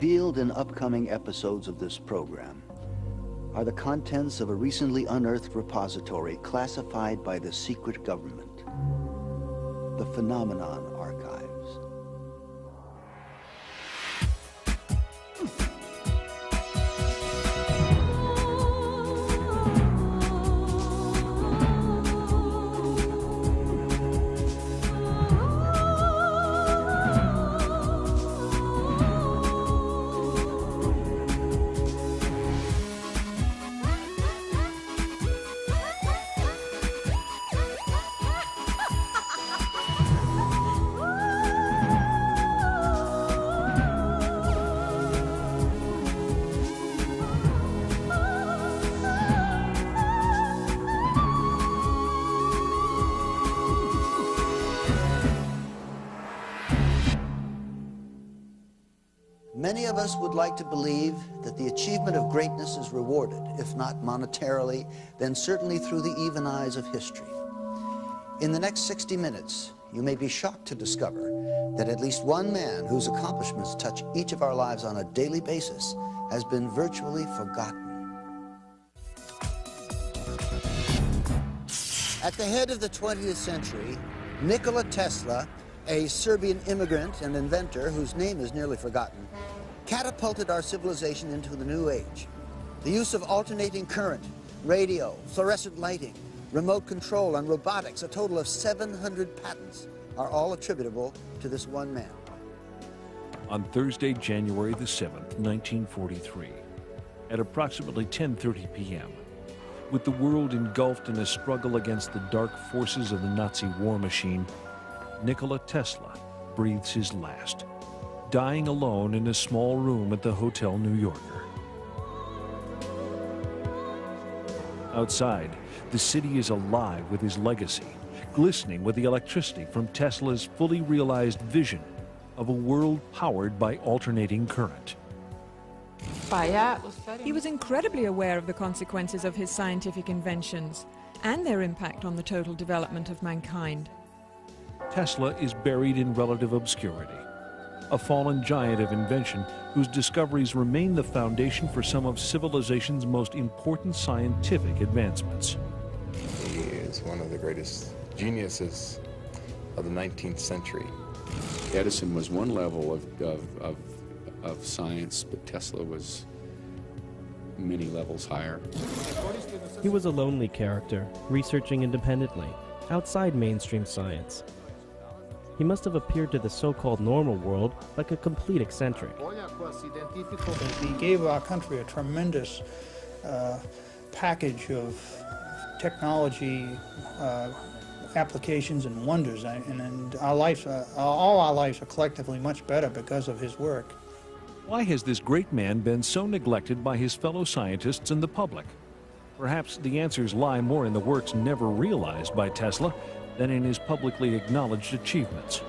Revealed in upcoming episodes of this program are the contents of a recently unearthed repository classified by the secret government, the Phenomenon Archives. Many of us would like to believe that the achievement of greatness is rewarded, if not monetarily, then certainly through the even eyes of history. In the next 60 minutes, you may be shocked to discover that at least one man whose accomplishments touch each of our lives on a daily basis has been virtually forgotten. At the head of the 20th century, Nikola Tesla, a Serbian immigrant and inventor whose name is nearly forgotten, catapulted our civilization into the new age. The use of alternating current, radio, fluorescent lighting, remote control, and robotics, a total of 700 patents, are all attributable to this one man. On Thursday, January the 7th, 1943, at approximately 10:30 p.m., with the world engulfed in a struggle against the dark forces of the Nazi war machine, Nikola Tesla breathes his last, dying alone in a small room at the Hotel New Yorker. Outside, the city is alive with his legacy, glistening with the electricity from Tesla's fully realized vision of a world powered by alternating current. He was incredibly aware of the consequences of his scientific inventions and their impact on the total development of mankind. Tesla is buried in relative obscurity, a fallen giant of invention whose discoveries remain the foundation for some of civilization's most important scientific advancements. He is one of the greatest geniuses of the 19th century. Edison was one level of science, but Tesla was many levels higher. He was a lonely character, researching independently, outside mainstream science. He must have appeared to the so-called normal world like a complete eccentric. He gave our country a tremendous package of technology, applications and wonders, and our lives, all our lives are collectively much better because of his work. Why has this great man been so neglected by his fellow scientists and the public? Perhaps the answers lie more in the works never realized by Tesla than in his publicly acknowledged achievements.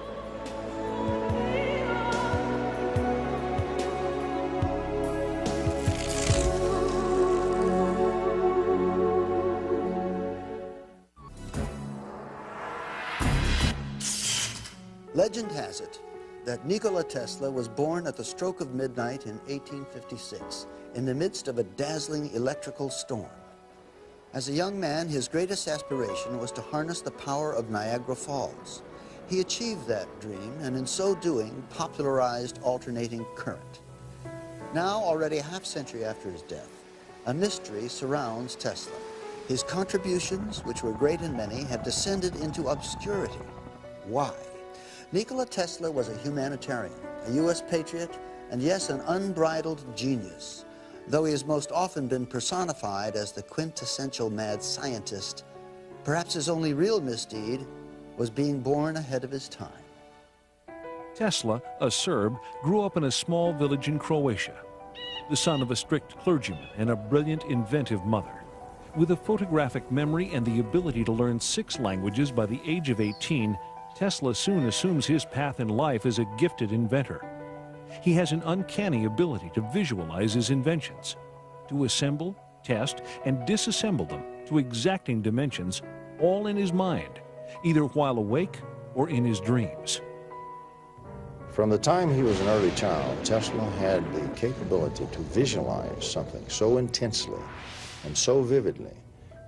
Legend has it that Nikola Tesla was born at the stroke of midnight in 1856 in the midst of a dazzling electrical storm. As a young man, his greatest aspiration was to harness the power of Niagara Falls. He achieved that dream, and in so doing, popularized alternating current. Now, already a half-century after his death, a mystery surrounds Tesla. His contributions, which were great and many, have descended into obscurity. Why? Nikola Tesla was a humanitarian, a U.S. patriot, and yes, an unbridled genius. Though he has most often been personified as the quintessential mad scientist, perhaps his only real misdeed was being born ahead of his time. Tesla, a Serb, grew up in a small village in Croatia, the son of a strict clergyman and a brilliant, inventive mother. With a photographic memory and the ability to learn 6 languages by the age of 18, Tesla soon assumes his path in life as a gifted inventor. He has an uncanny ability to visualize his inventions, to assemble, test, and disassemble them to exacting dimensions, all in his mind, either while awake or in his dreams. From the time he was an early child, Tesla had the capability to visualize something so intensely and so vividly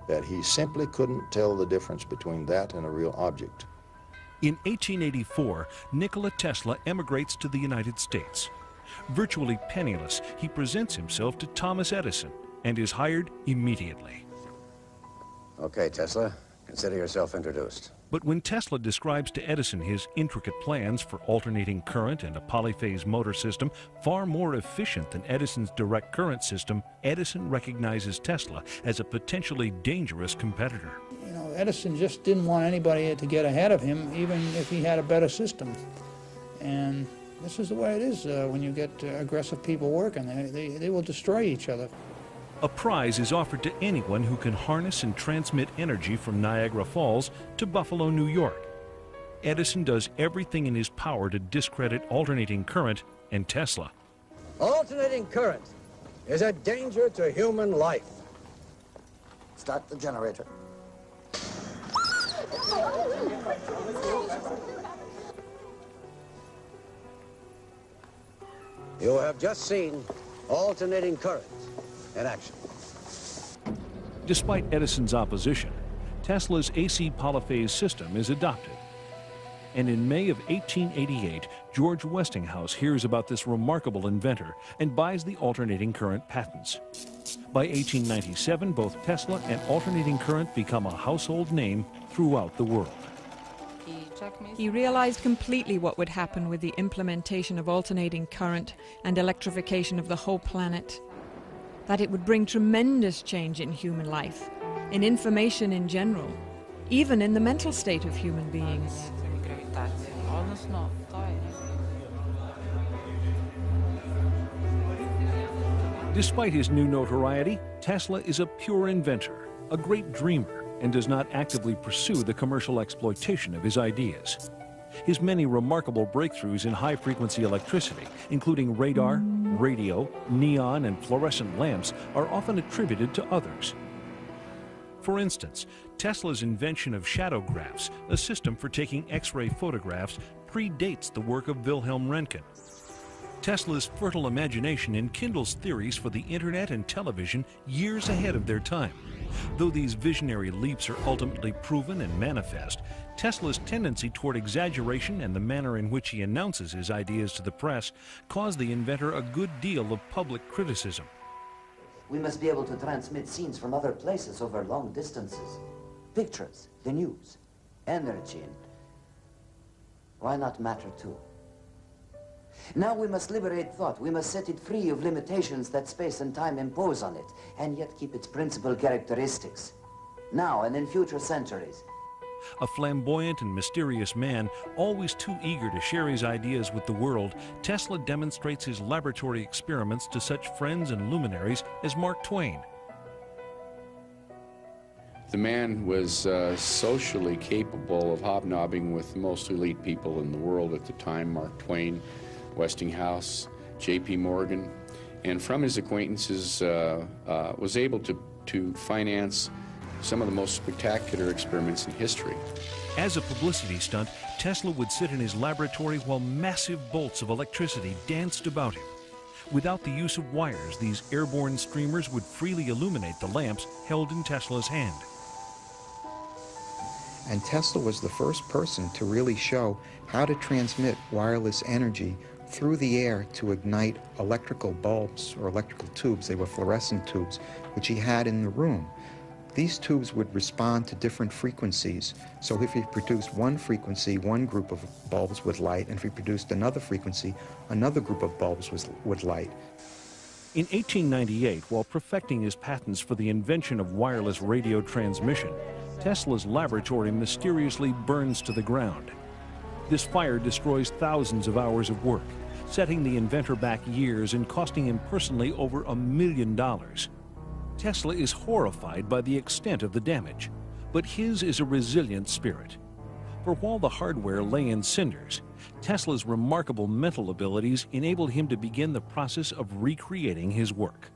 that he simply couldn't tell the difference between that and a real object. In 1884, Nikola Tesla emigrates to the United States. Virtually penniless, he presents himself to Thomas Edison and is hired immediately. Okay, Tesla, consider yourself introduced. But when Tesla describes to Edison his intricate plans for alternating current and a polyphase motor system far more efficient than Edison's direct current system, Edison recognizes Tesla as a potentially dangerous competitor. You know, Edison just didn't want anybody to get ahead of him, even if he had a better system. And this is the way it is when you get aggressive people working. They will destroy each other. A prize is offered to anyone who can harness and transmit energy from Niagara Falls to Buffalo, New York. Edison does everything in his power to discredit alternating current and Tesla. Alternating current is a danger to human life. Start the generator. You have just seen alternating current in action. Despite Edison's opposition, Tesla's AC polyphase system is adopted. And in May of 1888, George Westinghouse hears about this remarkable inventor and buys the alternating current patents. By 1897, both Tesla and alternating current become a household name throughout the world. He realized completely what would happen with the implementation of alternating current and electrification of the whole planet. That it would bring tremendous change in human life, in information in general, even in the mental state of human beings. Despite his new notoriety, Tesla is a pure inventor, a great dreamer, and does not actively pursue the commercial exploitation of his ideas. His many remarkable breakthroughs in high-frequency electricity, including radar, radio, neon, and fluorescent lamps, are often attributed to others. For instance, Tesla's invention of shadowgraphs, a system for taking X-ray photographs, predates the work of Wilhelm Röntgen. Tesla's fertile imagination enkindles theories for the internet and television years ahead of their time. Though these visionary leaps are ultimately proven and manifest, Tesla's tendency toward exaggeration and the manner in which he announces his ideas to the press cause the inventor a good deal of public criticism. We must be able to transmit scenes from other places over long distances. Pictures, the news, energy, and why not matter too? Now we must liberate thought. We must set it free of limitations that space and time impose on it, and yet keep its principal characteristics, now and in future centuries. A flamboyant and mysterious man, always too eager to share his ideas with the world, Tesla demonstrates his laboratory experiments to such friends and luminaries as Mark Twain. The man was socially capable of hobnobbing with the most elite people in the world at the time, Mark Twain, Westinghouse, J.P. Morgan, and from his acquaintances was able to finance some of the most spectacular experiments in history. As a publicity stunt, Tesla would sit in his laboratory while massive bolts of electricity danced about him. Without the use of wires, these airborne streamers would freely illuminate the lamps held in Tesla's hand. And Tesla was the first person to really show how to transmit wireless energy through the air to ignite electrical bulbs or electrical tubes. They were fluorescent tubes, which he had in the room. These tubes would respond to different frequencies. So if he produced one frequency, one group of bulbs would light, and if he produced another frequency, another group of bulbs would light. In 1898, while perfecting his patents for the invention of wireless radio transmission, Tesla's laboratory mysteriously burns to the ground. This fire destroys thousands of hours of work, setting the inventor back years and costing him personally over $1 million. Tesla is horrified by the extent of the damage, but his is a resilient spirit. For while the hardware lay in cinders, Tesla's remarkable mental abilities enabled him to begin the process of recreating his work.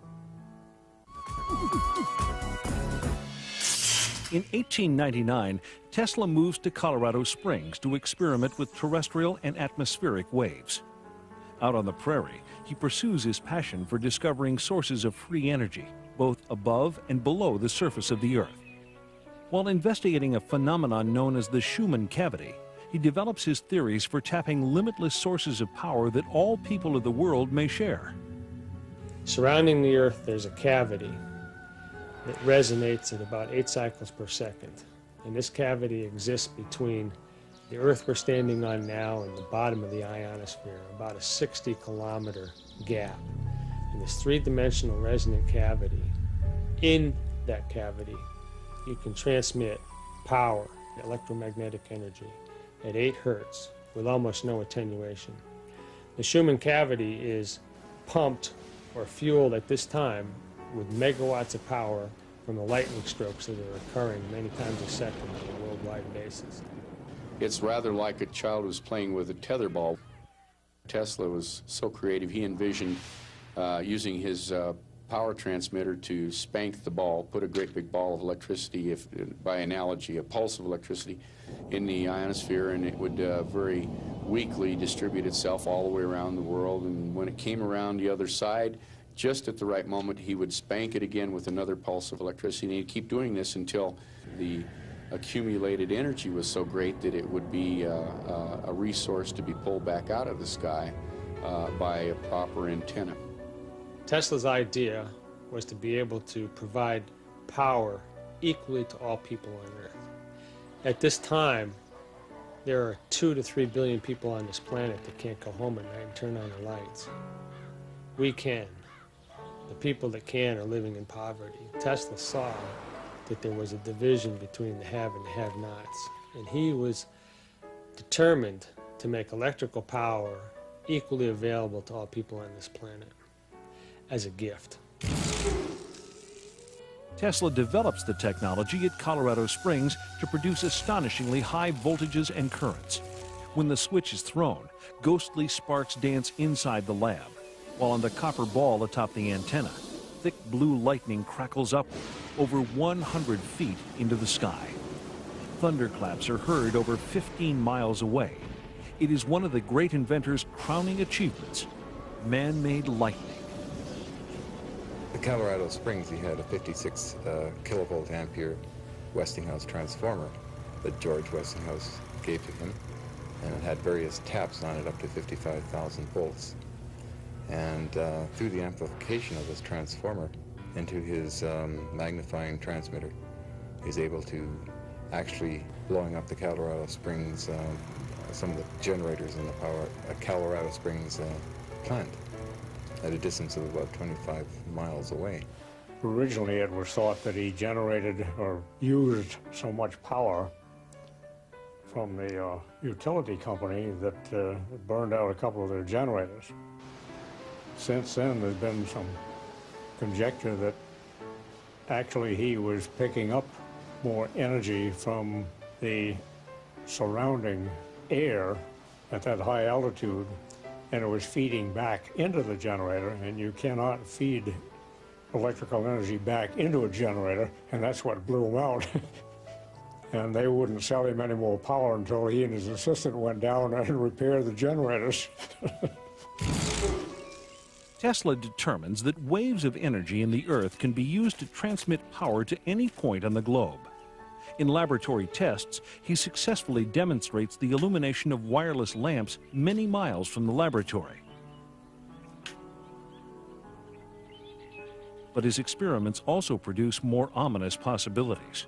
In 1899, Tesla moves to Colorado Springs to experiment with terrestrial and atmospheric waves. Out on the prairie, he pursues his passion for discovering sources of free energy, both above and below the surface of the Earth. While investigating a phenomenon known as the Schumann cavity, he develops his theories for tapping limitless sources of power that all people of the world may share. Surrounding the Earth, there's a cavity that resonates at about 8 cycles per second. And this cavity exists between the Earth we're standing on now and the bottom of the ionosphere, about a 60-kilometer gap. And this three-dimensional resonant cavity, in that cavity, you can transmit power, electromagnetic energy, at 8 hertz with almost no attenuation. The Schumann cavity is pumped or fueled at this time with megawatts of power from the lightning strokes that are occurring many times a second on a worldwide basis. It's rather like a child who's playing with a tetherball. Tesla was so creative, he envisioned using his power transmitter to spank the ball, put a great big ball of electricity, if, by analogy, a pulse of electricity in the ionosphere, and it would very weakly distribute itself all the way around the world. And when it came around the other side, just at the right moment, he would spank it again with another pulse of electricity, and he'd keep doing this until the accumulated energy was so great that it would be a resource to be pulled back out of the sky by a proper antenna. Tesla's idea was to be able to provide power equally to all people on Earth. At this time, there are 2 to 3 billion people on this planet that can't go home at night and turn on the lights. We can. The people that can are living in poverty. Tesla saw that there was a division between the have and the have-nots, and he was determined to make electrical power equally available to all people on this planet as a gift. Tesla develops the technology at Colorado Springs to produce astonishingly high voltages and currents. When the switch is thrown, ghostly sparks dance inside the lab, while on the copper ball atop the antenna, thick blue lightning crackles upward over 100 feet into the sky. Thunderclaps are heard over 15 miles away. It is one of the great inventor's crowning achievements, man-made lightning. At Colorado Springs, he had a 56 kilovolt ampere Westinghouse transformer that George Westinghouse gave to him, and it had various taps on it up to 55,000 volts. And through the amplification of this transformer into his magnifying transmitter, he's able to actually blowing up the Colorado Springs, some of the generators in the Colorado Springs plant at a distance of about 25 miles away. Originally, it was thought that he generated or used so much power from the utility company that it burned out a couple of their generators. Since then, there's been some conjecture that actually he was picking up more energy from the surrounding air at that high altitude, and it was feeding back into the generator, and you cannot feed electrical energy back into a generator, and that's what blew him out. And they wouldn't sell him any more power until he and his assistant went down and repaired the generators. Tesla determines that waves of energy in the Earth can be used to transmit power to any point on the globe. In laboratory tests, he successfully demonstrates the illumination of wireless lamps many miles from the laboratory. But his experiments also produce more ominous possibilities.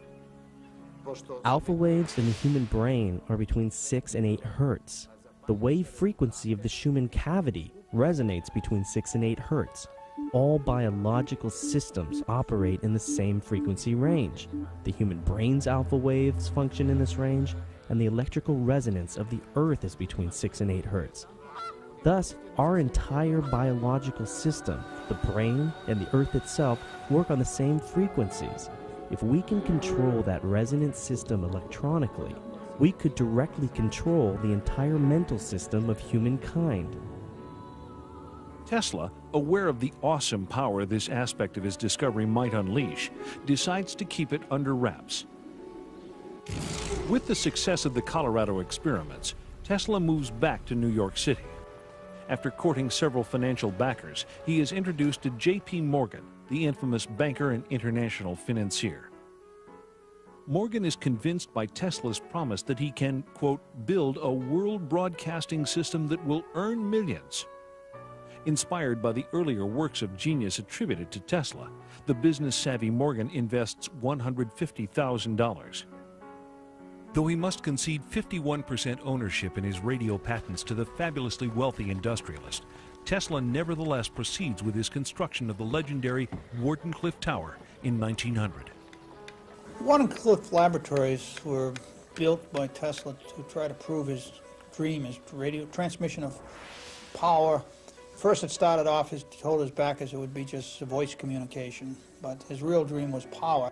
Alpha waves in the human brain are between 6 and 8 hertz. The wave frequency of the Schumann cavity resonates between 6 and 8 hertz. All biological systems operate in the same frequency range. The human brain's alpha waves function in this range, and the electrical resonance of the Earth is between 6 and 8 hertz. Thus, our entire biological system, the brain and the Earth itself, work on the same frequencies. If we can control that resonant system electronically, we could directly control the entire mental system of humankind. Tesla, aware of the awesome power this aspect of his discovery might unleash, decides to keep it under wraps. With the success of the Colorado experiments, Tesla moves back to New York City. After courting several financial backers, he is introduced to J.P. Morgan, the infamous banker and international financier. Morgan is convinced by Tesla's promise that he can, quote, build a world broadcasting system that will earn millions. Inspired by the earlier works of genius attributed to Tesla, the business-savvy Morgan invests $150,000. Though he must concede 51% ownership in his radio patents to the fabulously wealthy industrialist, Tesla nevertheless proceeds with his construction of the legendary Wardenclyffe Tower in 1900. Wardenclyffe laboratories were built by Tesla to try to prove his dream, his radio transmission of power. First it started off, he told his backers it would be just voice communication, but his real dream was power.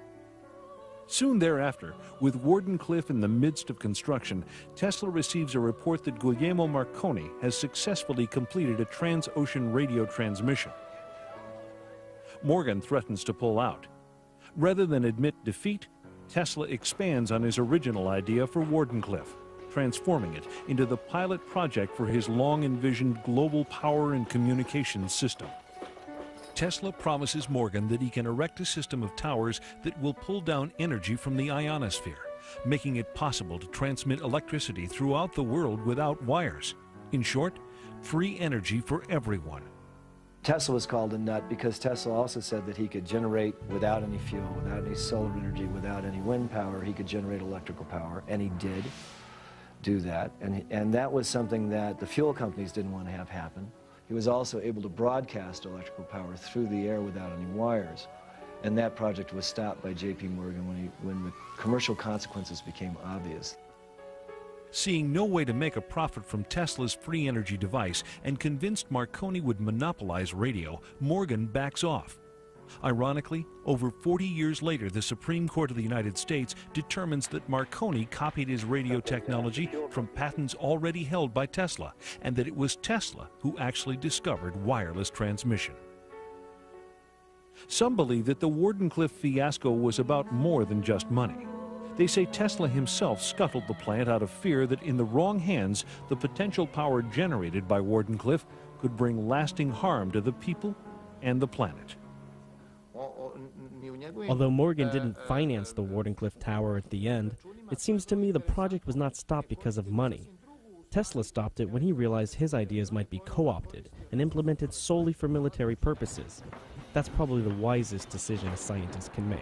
Soon thereafter, with Wardenclyffe in the midst of construction, Tesla receives a report that Guglielmo Marconi has successfully completed a trans-ocean radio transmission. Morgan threatens to pull out. Rather than admit defeat, Tesla expands on his original idea for Wardenclyffe, transforming it into the pilot project for his long-envisioned global power and communications system. Tesla promises Morgan that he can erect a system of towers that will pull down energy from the ionosphere, making it possible to transmit electricity throughout the world without wires. In short, free energy for everyone. Tesla was called a nut because Tesla also said that he could generate without any fuel, without any solar energy, without any wind power, he could generate electrical power, and he did do that. And that was something that the fuel companies didn't want to have happen. He was also able to broadcast electrical power through the air without any wires. And that project was stopped by J.P. Morgan when the commercial consequences became obvious. Seeing no way to make a profit from Tesla's free energy device and convinced Marconi would monopolize radio, Morgan backs off. Ironically, over 40 years later, the Supreme Court of the United States determines that Marconi copied his radio technology from patents already held by Tesla, and that it was Tesla who actually discovered wireless transmission. Some believe that the Wardenclyffe fiasco was about more than just money. They say Tesla himself scuttled the plant out of fear that in the wrong hands, the potential power generated by Wardenclyffe could bring lasting harm to the people and the planet. Although Morgan didn't finance the Wardenclyffe Tower at the end, it seems to me the project was not stopped because of money. Tesla stopped it when he realized his ideas might be co-opted and implemented solely for military purposes. That's probably the wisest decision a scientist can make.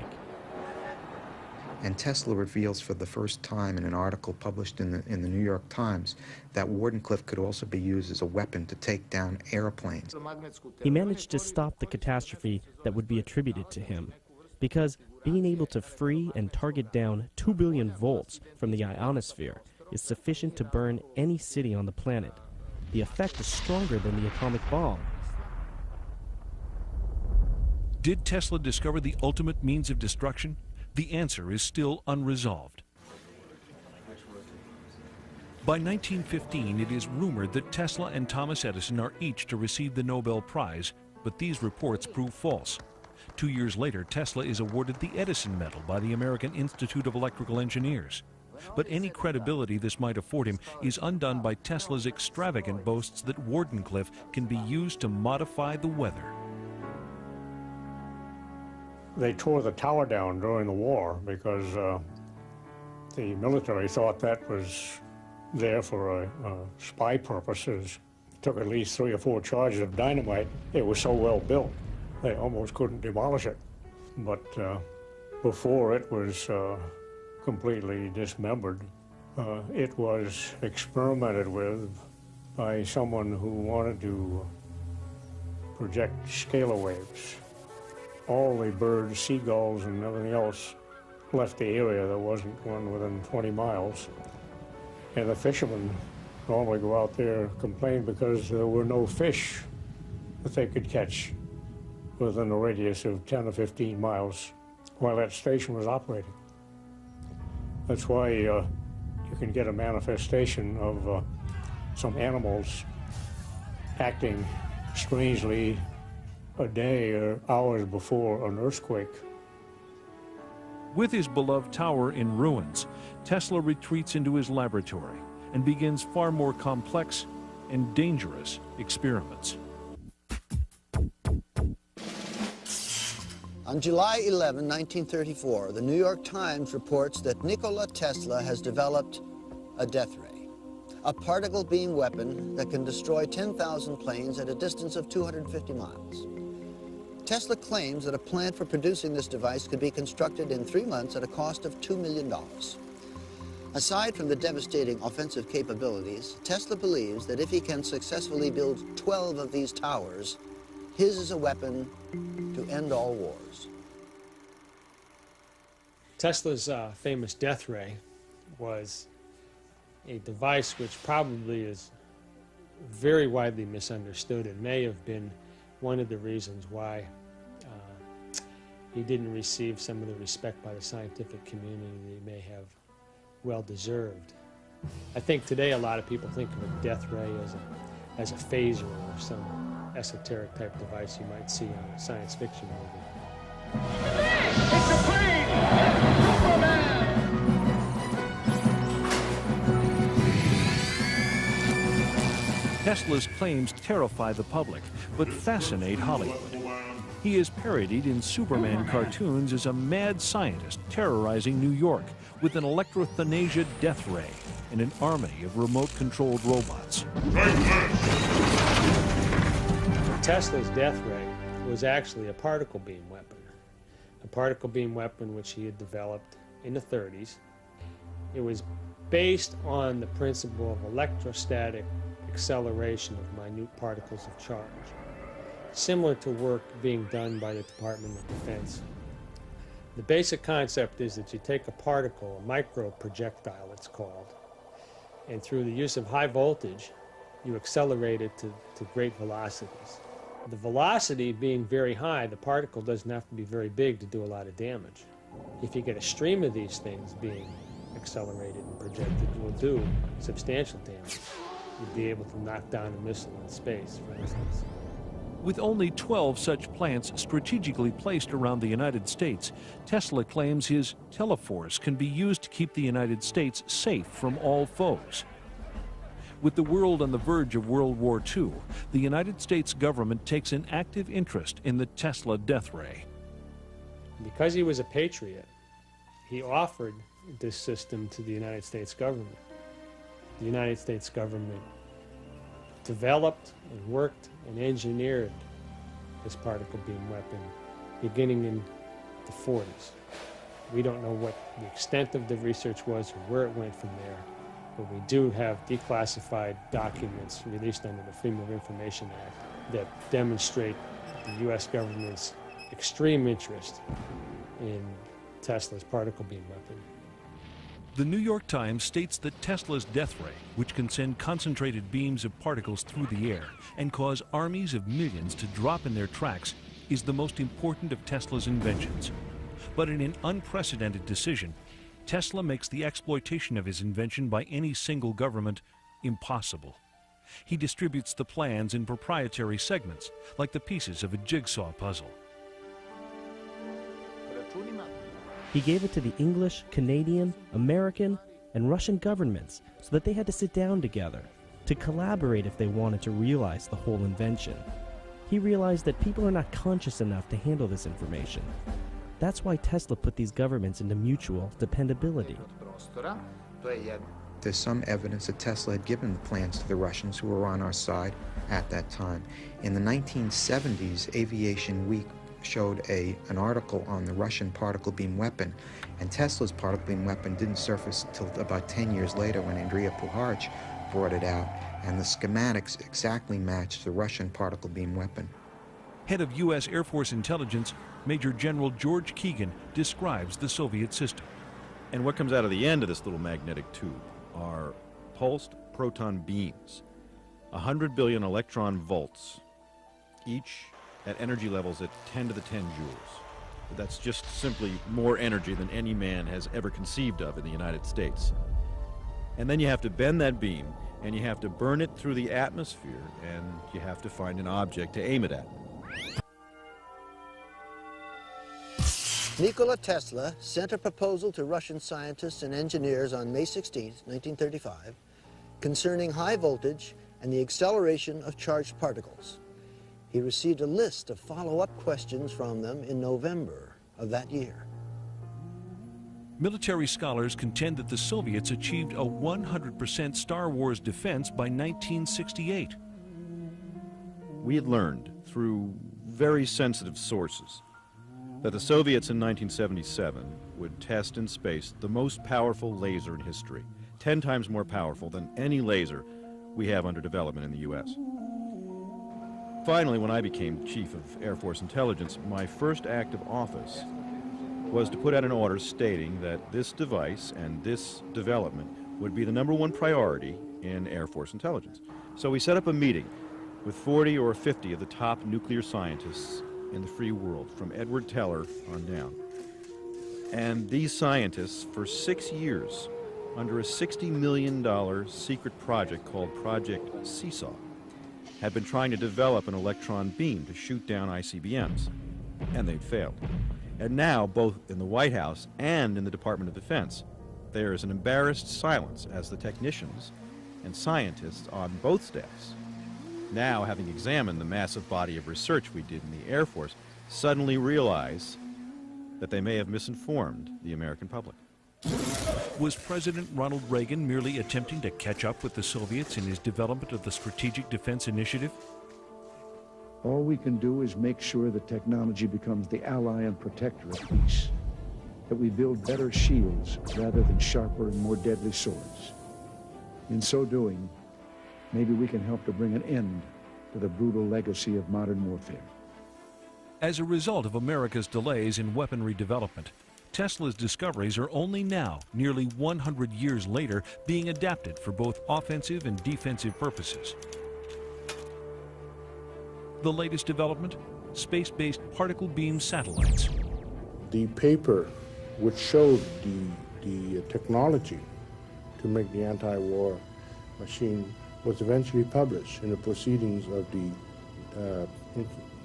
And Tesla reveals for the first time in an article published in the New York Times that Wardenclyffe could also be used as a weapon to take down airplanes. He managed to stop the catastrophe that would be attributed to him, because being able to free and target down 2 billion volts from the ionosphere is sufficient to burn any city on the planet. The effect is stronger than the atomic bomb. Did Tesla discover the ultimate means of destruction? The answer is still unresolved. By 1915, it is rumored that Tesla and Thomas Edison are each to receive the Nobel Prize, but these reports prove false. 2 years later, Tesla is awarded the Edison Medal by the American Institute of Electrical Engineers. But any credibility this might afford him is undone by Tesla's extravagant boasts that Wardenclyffe can be used to modify the weather. They tore the tower down during the war because the military thought that was there for spy purposes. It took at least 3 or 4 charges of dynamite. It was so well built, they almost couldn't demolish it. But before it was completely dismembered, it was experimented with by someone who wanted to project scalar waves. All the birds, seagulls, and everything else left the area. There wasn't one within 20 miles. And the fishermen normally go out there and complain because there were no fish that they could catch within a radius of 10 or 15 miles while that station was operating. That's why you can get a manifestation of some animals acting strangely a day or hours before an earthquake. With his beloved tower in ruins, Tesla retreats into his laboratory and begins far more complex and dangerous experiments. On July 11, 1934, the New York Times reports that Nikola Tesla has developed a death ray, a particle beam weapon that can destroy 10,000 planes at a distance of 250 miles. Tesla claims that a plant for producing this device could be constructed in 3 months at a cost of $2 million. Aside from the devastating offensive capabilities, Tesla believes that if he can successfully build 12 of these towers, his is a weapon to end all wars. Tesla's famous death ray was a device which probably is very widely misunderstood and may have been one of the reasons why he didn't receive some of the respect by the scientific community that he may have well deserved. I think today a lot of people think of a death ray as a phaser or some esoteric type device you might see on a science fiction movie. It's a plane! Superman! Tesla's claims terrify the public, but fascinate Hollywood. He is parodied in Superman cartoons as a mad scientist terrorizing New York with an electrothanasia death ray and an army of remote-controlled robots. Tesla's death ray was actually a particle beam weapon. A particle beam weapon which he had developed in the 30s. It was based on the principle of electrostatic acceleration of minute particles of charge, similar to work being done by the Department of Defense. The basic concept is that you take a particle, a micro projectile it's called, and through the use of high voltage, you accelerate it to great velocities. The velocity being very high, the particle doesn't have to be very big to do a lot of damage. If you get a stream of these things being accelerated and projected, you will do substantial damage. You'd be able to knock down a missile in space, for instance. With only 12 such plants strategically placed around the United States, Tesla claims his teleforce can be used to keep the United States safe from all foes. With the world on the verge of World War II, the United States government takes an active interest in the Tesla death ray. Because he was a patriot, he offered this system to the United States government. The United States government developed and worked and engineered this particle beam weapon beginning in the 40s. We don't know what the extent of the research was or where it went from there, but we do have declassified documents released under the Freedom of Information Act that demonstrate the U.S. government's extreme interest in Tesla's particle beam weapon. The New York Times states that Tesla's death ray, which can send concentrated beams of particles through the air and cause armies of millions to drop in their tracks, is the most important of Tesla's inventions. But in an unprecedented decision, Tesla makes the exploitation of his invention by any single government impossible. He distributes the plans in proprietary segments, like the pieces of a jigsaw puzzle. He gave it to the English, Canadian, American, and Russian governments so that they had to sit down together, to collaborate if they wanted to realize the whole invention. He realized that people are not conscious enough to handle this information. That's why Tesla put these governments into mutual dependability. There's some evidence that Tesla had given the plans to the Russians who were on our side at that time. In the 1970s, Aviation Week showed an article on the Russian particle beam weapon, and Tesla's particle beam weapon didn't surface until about 10 years later when Andrei Puharich brought it out, and the schematics exactly matched the Russian particle beam weapon. Head of U.S. Air Force Intelligence, Major General George Keegan, describes the Soviet system. And what comes out of the end of this little magnetic tube are pulsed proton beams, 100 billion electron volts, each at energy levels at 10 to the 10 joules. That's just simply more energy than any man has ever conceived of in the United States. And then you have to bend that beam, and you have to burn it through the atmosphere, and you have to find an object to aim it at. Nikola Tesla sent a proposal to Russian scientists and engineers on May 16, 1935, concerning high voltage and the acceleration of charged particles. He received a list of follow-up questions from them in November of that year. Military scholars contend that the Soviets achieved a 100% Star Wars defense by 1968. We had learned through very sensitive sources that the Soviets in 1977 would test in space the most powerful laser in history, 10 times more powerful than any laser we have under development in the U.S. Finally, when I became Chief of Air Force Intelligence, my first act of office was to put out an order stating that this device and this development would be the #1 priority in Air Force Intelligence. So we set up a meeting with 40 or 50 of the top nuclear scientists in the free world, from Edward Teller on down. And these scientists, for 6 years, under a $60 million secret project called Project Seesaw, had been trying to develop an electron beam to shoot down ICBMs, and they'd failed. And now, both in the White House and in the Department of Defense, there is an embarrassed silence as the technicians and scientists on both staffs, now having examined the massive body of research we did in the Air Force, suddenly realize that they may have misinformed the American public. Was President Ronald Reagan merely attempting to catch up with the Soviets in his development of the Strategic Defense Initiative? All we can do is make sure that technology becomes the ally and protector of peace, that we build better shields rather than sharper and more deadly swords. In so doing, maybe we can help to bring an end to the brutal legacy of modern warfare. As a result of America's delays in weaponry development, Tesla's discoveries are only now, nearly 100 years later, being adapted for both offensive and defensive purposes. The latest development? Space-based particle beam satellites. The paper which showed the technology to make the anti-war machine was eventually published in the proceedings of the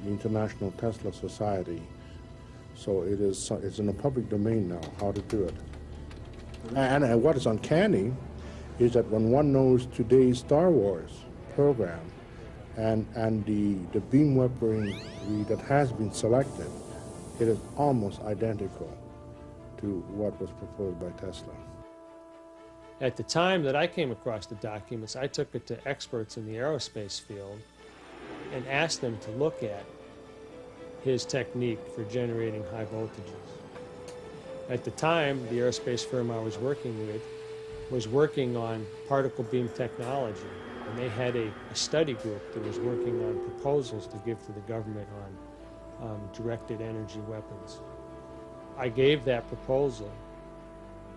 International Tesla Society. So it's in the public domain now, how to do it. And what is uncanny is that when one knows today's Star Wars program and the beam weaponry that has been selected, it is almost identical to what was proposed by Tesla. At the time that I came across the documents, I took it to experts in the aerospace field and asked them to look at his technique for generating high voltages. At the time, the aerospace firm I was working with was working on particle beam technology, and they had a study group that was working on proposals to give to the government on directed energy weapons. I gave that proposal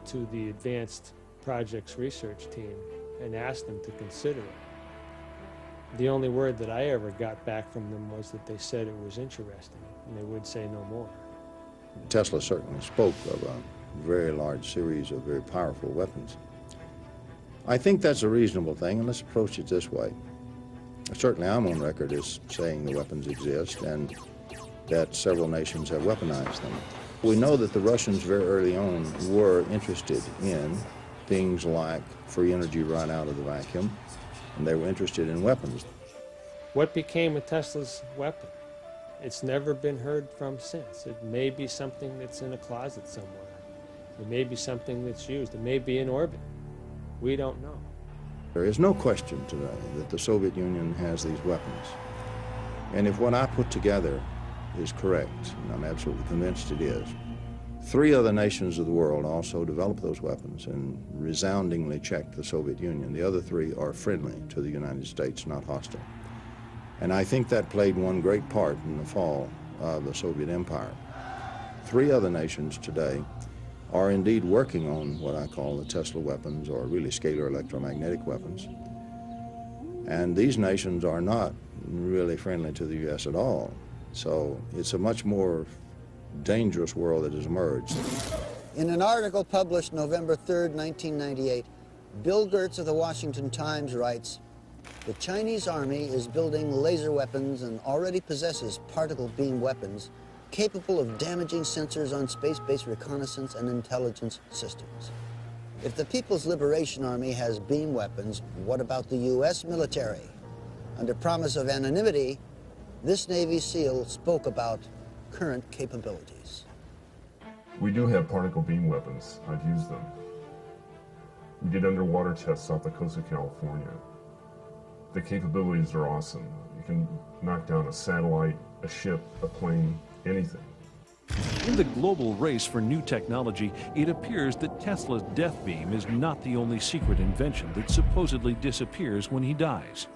to the advanced projects research team and asked them to consider it. The only word that I ever got back from them was that they said it was interesting, and they would say no more. Tesla certainly spoke of a very large series of very powerful weapons. I think that's a reasonable thing, and let's approach it this way. Certainly I'm on record as saying the weapons exist and that several nations have weaponized them. We know that the Russians very early on were interested in things like free energy right out of the vacuum, and they were interested in weapons. What became of Tesla's weapon? It's never been heard from since. It may be something that's in a closet somewhere. It may be something that's used. It may be in orbit. We don't know. There is no question today that the Soviet Union has these weapons. And if what I put together is correct, and I'm absolutely convinced it is, 3 other nations of the world also developed those weapons and resoundingly checked the Soviet Union. The other 3 are friendly to the United States, not hostile. And I think that played one great part in the fall of the Soviet Empire. 3 other nations today are indeed working on what I call the Tesla weapons, or really scalar electromagnetic weapons. And these nations are not really friendly to the U.S. at all. So it's a much more dangerous world that has emerged. In an article published November 3rd, 1998, Bill Gertz of the Washington Times writes, "The Chinese army is building laser weapons and already possesses particle beam weapons capable of damaging sensors on space-based reconnaissance and intelligence systems. If the People's Liberation Army has beam weapons, what about the U.S. military? Under promise of anonymity, this Navy SEAL spoke about current capabilities. We do have particle beam weapons. I've used them. We did underwater tests off the coast of California. The capabilities are awesome. You can knock down a satellite, a ship, a plane, anything. In the global race for new technology, it appears that Tesla's death beam is not the only secret invention that supposedly disappears when he dies.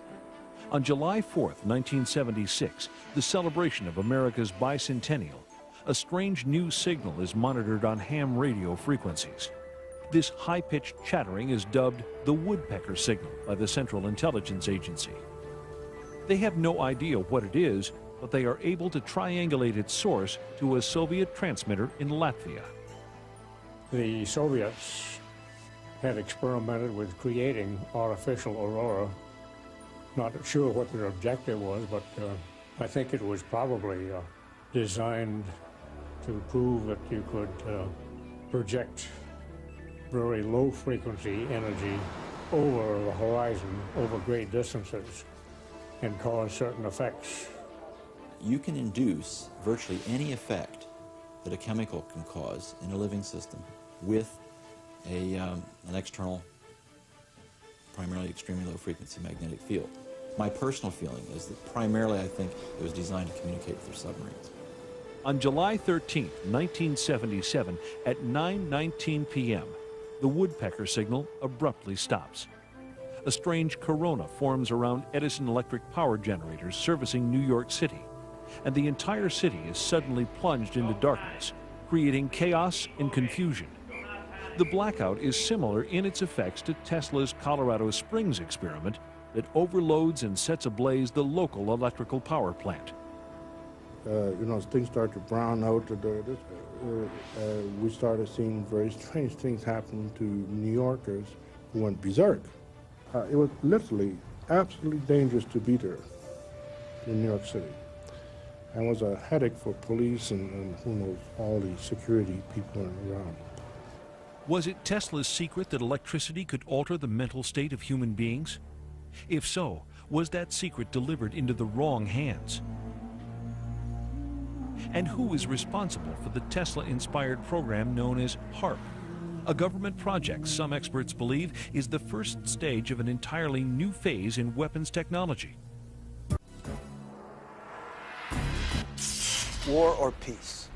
On July 4th, 1976, the celebration of America's bicentennial, a strange new signal is monitored on ham radio frequencies. This high-pitched chattering is dubbed the woodpecker signal by the Central Intelligence Agency. They have no idea what it is, but they are able to triangulate its source to a Soviet transmitter in Latvia. The Soviets had experimented with creating artificial aurora. Not sure what their objective was, but I think it was probably designed to prove that you could project very low frequency energy over the horizon, over great distances, and cause certain effects. You can induce virtually any effect that a chemical can cause in a living system with an external, primarily extremely low frequency magnetic field. My personal feeling is that primarily I think it was designed to communicate with their submarines. On July 13, 1977, at 9:19 p.m., the woodpecker signal abruptly stops. A strange corona forms around Edison electric power generators servicing New York City, and the entire city is suddenly plunged into darkness, creating chaos and confusion. The blackout is similar in its effects to Tesla's Colorado Springs experiment that overloads and sets ablaze the local electrical power plant. Things start to brown out. We started seeing very strange things happen to New Yorkers who went berserk. It was literally absolutely dangerous to be there in New York City. And it was a headache for police and who knows, all the security people around. Was it Tesla's secret that electricity could alter the mental state of human beings? If so, was that secret delivered into the wrong hands? And who is responsible for the Tesla-inspired program known as HARP, a government project some experts believe is the first stage of an entirely new phase in weapons technology? War or peace?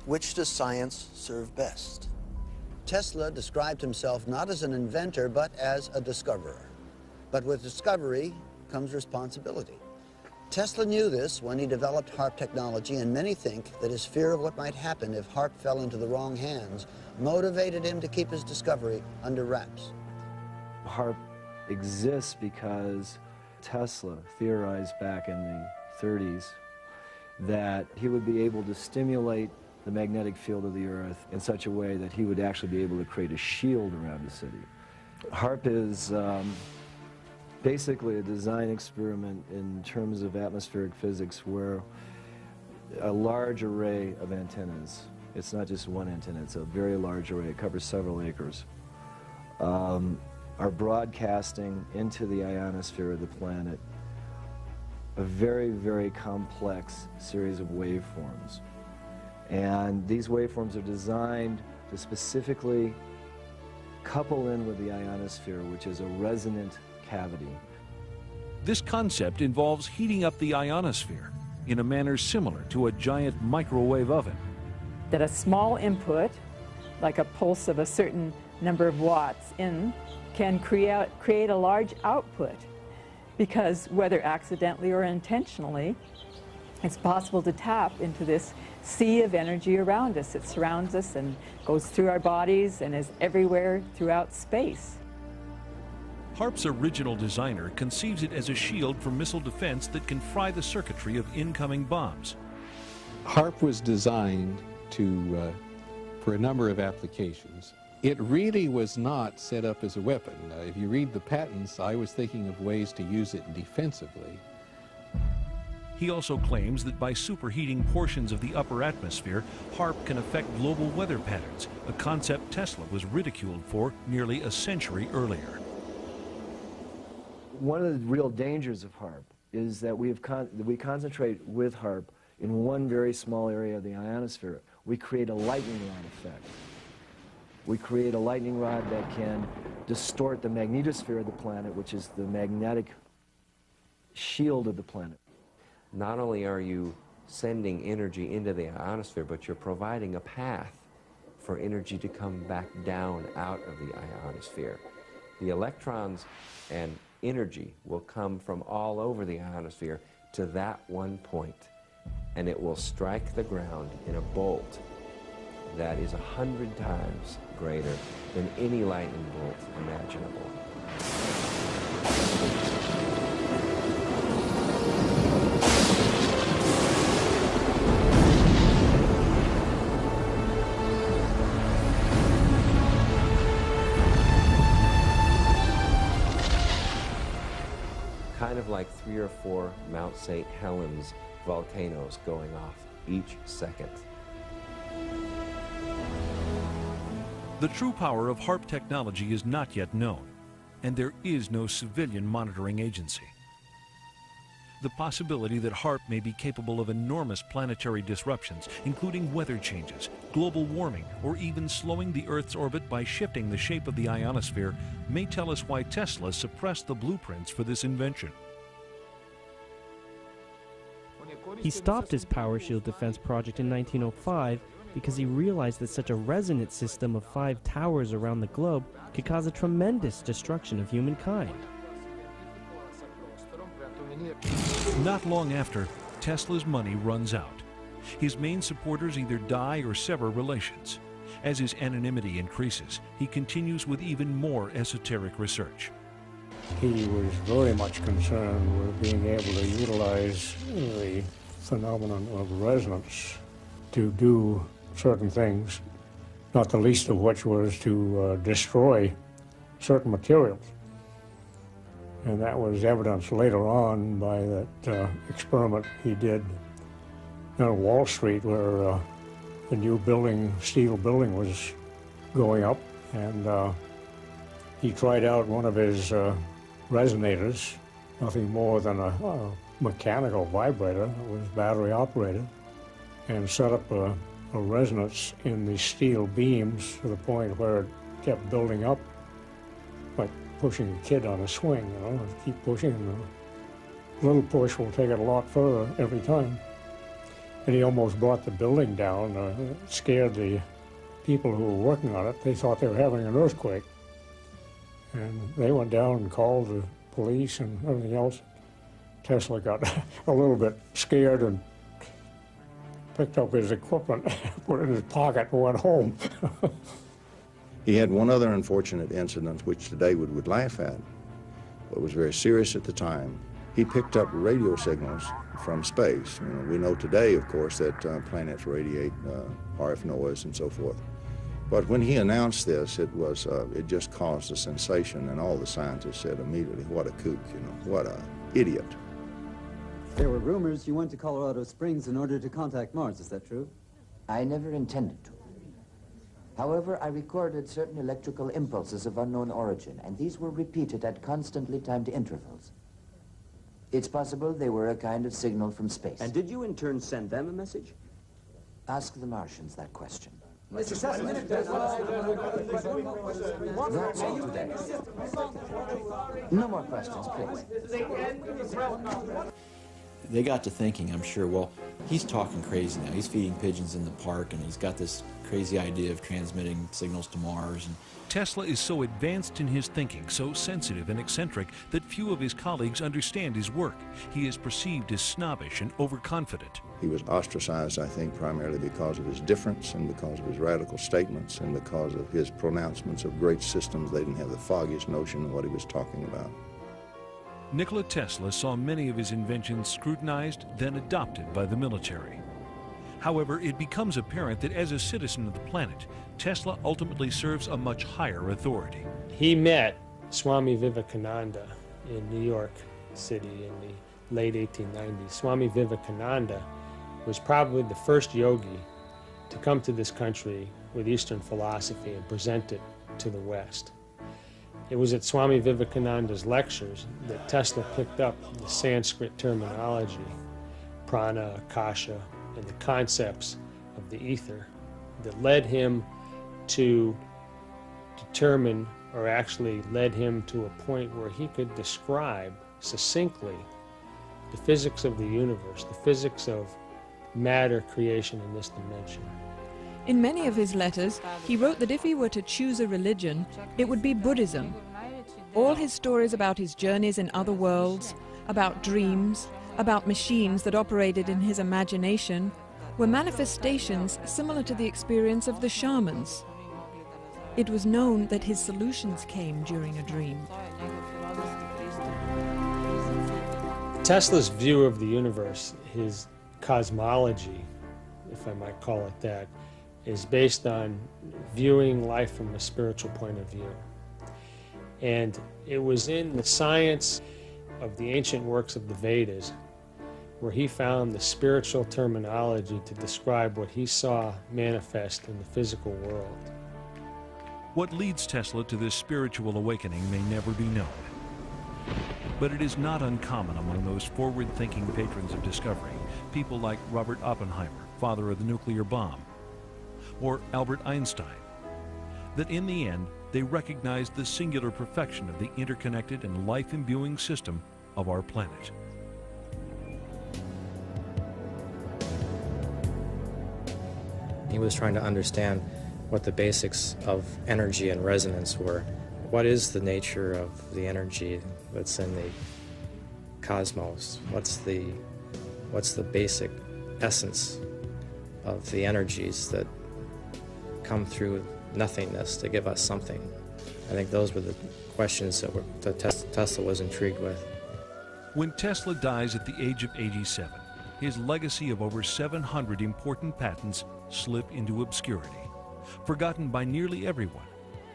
Which does science serve best? Tesla described himself not as an inventor, but as a discoverer. But with discovery comes responsibility. Tesla knew this when he developed HARP technology, and many think that his fear of what might happen if HARP fell into the wrong hands motivated him to keep his discovery under wraps. HARP exists because Tesla theorized back in the 30s that he would be able to stimulate the magnetic field of the Earth in such a way that he would actually be able to create a shield around the city. HARP is basically a design experiment in terms of atmospheric physics where a large array of antennas, it's not just one antenna, it's a very large array, it covers several acres, are broadcasting into the ionosphere of the planet a very, very complex series of waveforms. And these waveforms are designed to specifically couple in with the ionosphere, which is a resonant cavity. This concept involves heating up the ionosphere in a manner similar to a giant microwave oven. That a small input, like a pulse of a certain number of watts in, can create a large output, because whether accidentally or intentionally, it's possible to tap into this sea of energy around us. It surrounds us and goes through our bodies and is everywhere throughout space. HARP's original designer conceives it as a shield for missile defense that can fry the circuitry of incoming bombs. HARP was designed for a number of applications. It really was not set up as a weapon. If you read the patents, I was thinking of ways to use it defensively. He also claims that by superheating portions of the upper atmosphere, HAARP can affect global weather patterns, a concept Tesla was ridiculed for nearly a century earlier. One of the real dangers of HAARP is that we concentrate with HAARP in one very small area of the ionosphere. We create a lightning rod effect. We create a lightning rod that can distort the magnetosphere of the planet, which is the magnetic shield of the planet. Not only are you sending energy into the ionosphere, but you're providing a path for energy to come back down out of the ionosphere. The electrons and energy will come from all over the ionosphere to that one point, and it will strike the ground in a bolt that is 100 times greater than any lightning bolt imaginable. Kind of like 3 or 4 Mount St. Helens volcanoes going off each second. The true power of HAARP technology is not yet known, and there is no civilian monitoring agency. The possibility that HAARP may be capable of enormous planetary disruptions, including weather changes, global warming, or even slowing the Earth's orbit by shifting the shape of the ionosphere, may tell us why Tesla suppressed the blueprints for this invention. He stopped his power shield defense project in 1905 because he realized that such a resonant system of 5 towers around the globe could cause a tremendous destruction of humankind. Not long after, Tesla's money runs out. His main supporters either die or sever relations. As his anonymity increases, he continues with even more esoteric research. He was very much concerned with being able to utilize the phenomenon of resonance to do certain things, not the least of which was to destroy certain materials. And that was evidenced later on by that experiment he did on Wall Street, where the new building, steel building, was going up, and he tried out one of his resonators, nothing more than a mechanical vibrator. It was battery operated, and set up a resonance in the steel beams to the point where it kept building up, like pushing a kid on a swing, you know, keep pushing, and a little push will take it a lot further every time. And he almost brought the building down, scared the people who were working on it. They thought they were having an earthquake. And they went down and called the police and everything else. Tesla got a little bit scared and picked up his equipment, put it in his pocket, and went home. He had one other unfortunate incident, which today we would laugh at, but was very serious at the time. He picked up radio signals from space. You know, we know today, of course, that planets radiate RF noise and so forth. But when he announced this, it just caused a sensation, and all the scientists said immediately, "What a kook! You know, what a idiot!" There were rumors you went to Colorado Springs in order to contact Mars. Is that true? I never intended to. However, I recorded certain electrical impulses of unknown origin, and these were repeated at constantly timed intervals. It's possible they were a kind of signal from space. And did you in turn send them a message? Ask the Martians that question. Mr. Tesla, That's all today. No more questions, please. They got to thinking, I'm sure, well, he's talking crazy now. He's feeding pigeons in the park, and he's got this crazy idea of transmitting signals to Mars. And Tesla is so advanced in his thinking, so sensitive and eccentric, that few of his colleagues understand his work. He is perceived as snobbish and overconfident. He was ostracized, I think, primarily because of his difference and because of his radical statements and because of his pronouncements of great systems. They didn't have the foggiest notion of what he was talking about. Nikola Tesla saw many of his inventions scrutinized, then adopted by the military. However, it becomes apparent that as a citizen of the planet, Tesla ultimately serves a much higher authority. He met Swami Vivekananda in New York City in the late 1890s. Swami Vivekananda was probably the first yogi to come to this country with Eastern philosophy and present it to the West. It was at Swami Vivekananda's lectures that Tesla picked up the Sanskrit terminology, prana, akasha, and the concepts of the ether that led him to determine, or actually led him to a point where he could describe succinctly the physics of the universe, the physics of matter creation in this dimension. In many of his letters, he wrote that if he were to choose a religion, it would be Buddhism. All his stories about his journeys in other worlds, about dreams, about machines that operated in his imagination, were manifestations similar to the experience of the shamans. It was known that his solutions came during a dream. Tesla's view of the universe, his cosmology, if I might call it that, is based on viewing life from a spiritual point of view. And it was in the science of the ancient works of the Vedas where he found the spiritual terminology to describe what he saw manifest in the physical world. What leads Tesla to this spiritual awakening may never be known. But it is not uncommon among those forward-thinking patrons of discovery, people like Robert Oppenheimer, father of the nuclear bomb, or Albert Einstein, that in the end they recognized the singular perfection of the interconnected and life-imbuing system of our planet. He was trying to understand what the basics of energy and resonance were. What is the nature of the energy that's in the cosmos? What's the basic essence of the energies that come through nothingness to give us something? I think those were the questions that Tesla was intrigued with. When Tesla dies at the age of 87, his legacy of over 700 important patents slip into obscurity, forgotten by nearly everyone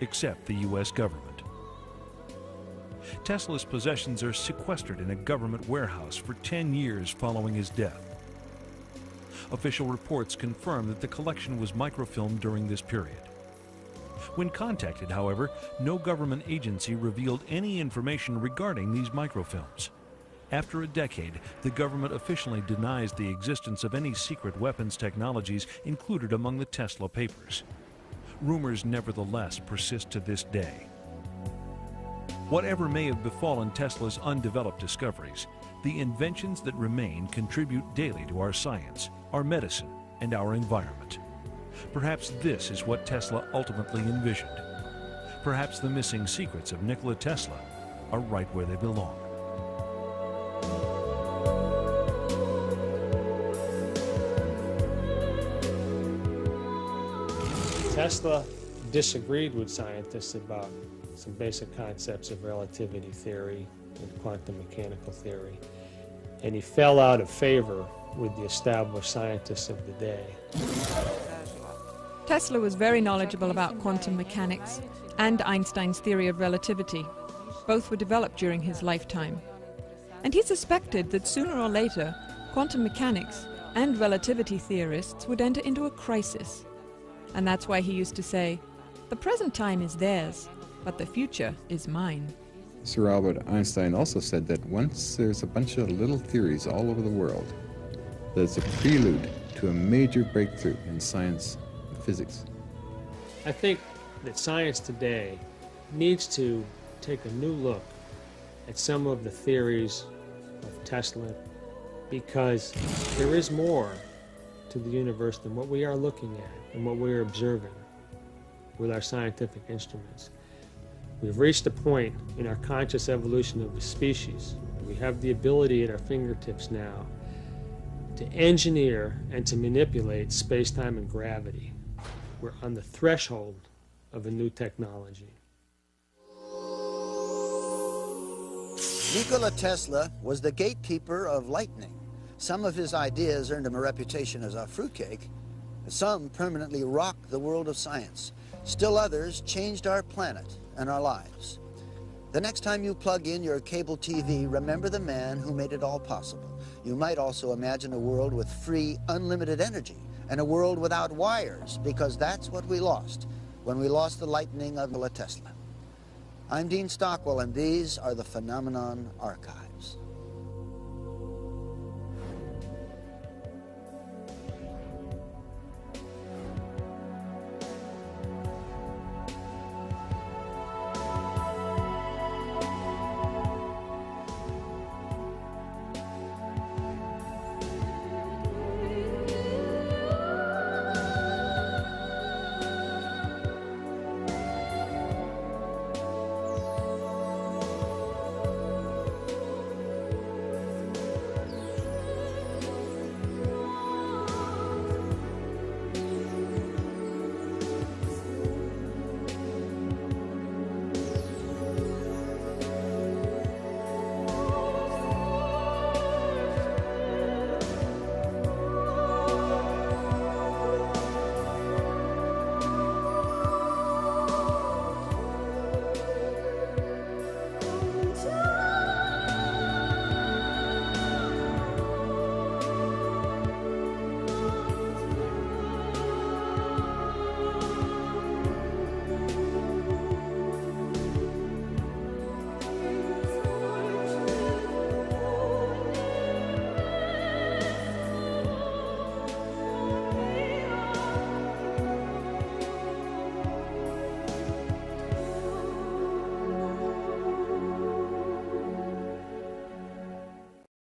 except the U.S. government. Tesla's possessions are sequestered in a government warehouse for 10 years following his death. Official reports confirm that the collection was microfilmed during this period. When contacted, however, no government agency revealed any information regarding these microfilms. After a decade, the government officially denies the existence of any secret weapons technologies included among the Tesla papers. Rumors nevertheless persist to this day. Whatever may have befallen Tesla's undeveloped discoveries, the inventions that remain contribute daily to our science, our medicine, and our environment. Perhaps this is what Tesla ultimately envisioned. Perhaps the missing secrets of Nikola Tesla are right where they belong. Tesla disagreed with scientists about some basic concepts of relativity theory and quantum mechanical theory, and he fell out of favor with the established scientists of the day. Tesla was very knowledgeable about quantum mechanics and Einstein's theory of relativity. Both were developed during his lifetime. And he suspected that sooner or later, quantum mechanics and relativity theorists would enter into a crisis. And that's why he used to say, "The present time is theirs, but the future is mine." Sir Albert Einstein also said that once there's a bunch of little theories all over the world, that's a prelude to a major breakthrough in science and physics. I think that science today needs to take a new look at some of the theories of Tesla, because there is more to the universe than what we are looking at and what we are observing with our scientific instruments. We've reached a point in our conscious evolution of the species. We have the ability at our fingertips now to engineer and to manipulate space-time and gravity. We're on the threshold of a new technology. Nikola Tesla was the gatekeeper of lightning. Some of his ideas earned him a reputation as a fruitcake. Some permanently rocked the world of science. Still others changed our planet and our lives. The next time you plug in your cable TV, remember the man who made it all possible. You might also imagine a world with free, unlimited energy, and a world without wires, because that's what we lost when we lost the lightning of Nikola Tesla. I'm Dean Stockwell, and these are the Phenomenon Archives.